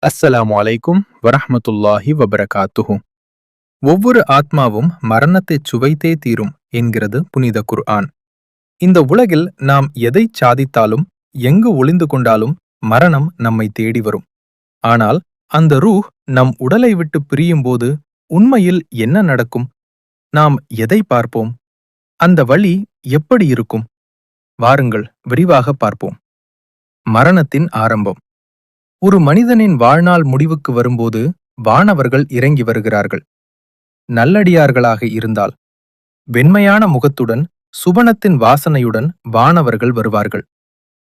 அஸ்ஸலாமு அலைக்கும் வரஹ்மத்துல்லாஹி வபரகாத்துஹு. ஒவ்வொரு ஆத்மாவும் மரணத்தைச் சுவைத்தே தீரும் என்கிறது புனித குர்ஆன். இந்த உலகில் நாம் எதைச் சாதித்தாலும், எங்கு ஒளிந்து கொண்டாலும் மரணம் நம்மை தேடி வரும். ஆனால் அந்த ரூஹ் நம் உடலை விட்டு பிரியும்போது உண்மையில் என்ன நடக்கும்? நாம் எதை பார்ப்போம்? அந்த வழி எப்படி இருக்கும்? வாருங்கள் விரிவாக பார்ப்போம். மரணத்தின் ஆரம்பம். ஒரு மனிதனின் வாழ்நாள் முடிவுக்கு வரும்போது வானவர்கள் இறங்கி வருகிறார்கள். நல்லடியார்களாக இருந்தால் வெண்மையான முகத்துடன் சுவனத்தின் வாசனையுடன் வானவர்கள் வருவார்கள்.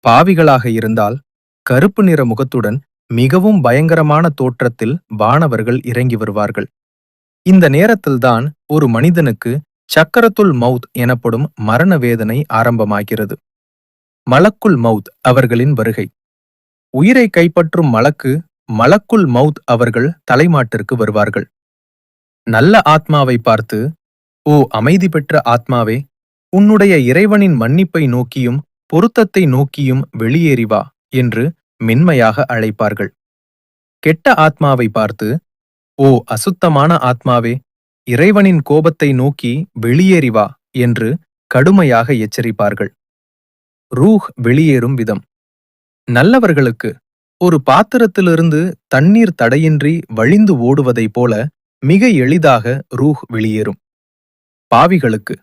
பாவிகளாக இருந்தால் கருப்பு நிற முகத்துடன் மிகவும் பயங்கரமான தோற்றத்தில் வானவர்கள் இறங்கி வருவார்கள். இந்த நேரத்தில்தான் ஒரு மனிதனுக்கு சக்கரத்துல் மவுத் எனப்படும் மரண வேதனை ஆரம்பமாகிறது. மலக்குல் மவுத் அவர்களின் வருகை. உயிரை கைப்பற்றும் மலக்குல் மவுத் அவர்கள் தலைமாட்டிற்கு வருவார்கள். நல்ல ஆத்மாவை பார்த்து, ஓ அமைதி பெற்ற ஆத்மாவே, உன்னுடைய இறைவனின் மன்னிப்பை நோக்கியும் பொருத்தத்தை நோக்கியும் வெளியேறி வா என்று மென்மையாக அழைப்பார்கள். கெட்ட ஆத்மாவை பார்த்து, ஓ அசுத்தமான ஆத்மாவே, இறைவனின் கோபத்தை நோக்கி வெளியேறி வா என்று கடுமையாக எச்சரிப்பார்கள். ரூஹ் வெளியேறும் விதம். நல்லவர்களுக்கு ஒரு பாத்திரத்திலிருந்து தண்ணீர் தடையின்றி வழிந்து ஓடுவதைப் போல மிக எளிதாக ரூஹ் வெளியேறும். பாவிகளுக்கு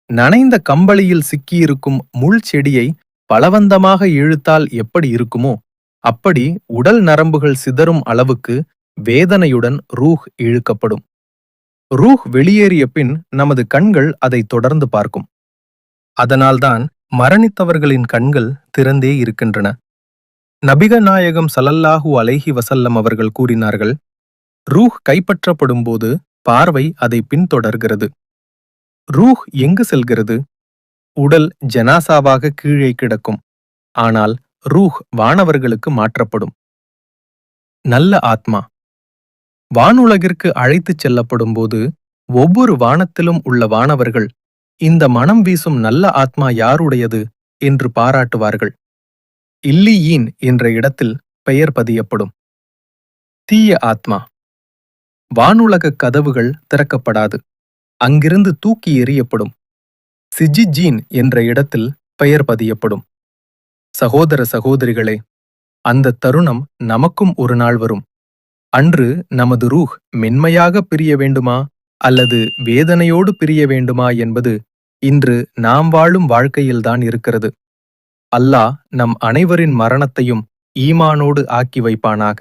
நனைந்த கம்பளியில் சிக்கியிருக்கும் முள் செடியை பலவந்தமாக இழுத்தால் எப்படி இருக்குமோ அப்படி உடல் நரம்புகள் சிதறும் அளவுக்கு வேதனையுடன் ரூஹ் இழுக்கப்படும். ரூஹ் வெளியேறிய பின் நமது கண்கள் அதை தொடர்ந்து பார்க்கும். அதனால்தான் மரணித்தவர்களின் கண்கள் திறந்தே இருக்கின்றன. நபிகள் நாயகம் ஸல்லல்லாஹு அலைஹி வஸல்லம் அவர்கள் கூறினார்கள், ரூஹ் கைப்பற்றப்படும்போது பார்வை அதை பின்தொடர்கிறது. ரூஹ் எங்கு செல்கிறது? உடல் ஜனாசாவாக கீழே கிடக்கும். ஆனால் ரூஹ் வானவர்களுக்கு மாற்றப்படும். நல்ல ஆத்மா. வானுலகிற்கு அழைத்துச் செல்லப்படும்போது ஒவ்வொரு வானத்திலும் உள்ள வானவர்கள் இந்த மனம் வீசும் நல்ல ஆத்மா யாருடையது என்று பாராட்டுவார்கள். இல்லியீன் என்ற இடத்தில் பெயர் பதியப்படும். தீய ஆத்மா. வானுலகக் கதவுகள் திறக்கப்படாது. அங்கிருந்து தூக்கி எறியப்படும். சிஜிஜீன் என்ற இடத்தில் பெயர் பதியப்படும். சகோதர சகோதரிகளே, அந்த தருணம் நமக்கும் ஒரு நாள் வரும். அன்று நமது ரூஹ் மென்மையாக பிரிய வேண்டுமா அல்லது வேதனையோடு பிரிய வேண்டுமா என்பது இன்று நாம் வாழும் வாழ்க்கையில்தான் இருக்கிறது. அல்லாஹ் நம் அனைவரின் மரணத்தையும் ஈமானோடு ஆக்கி வைப்பானாக.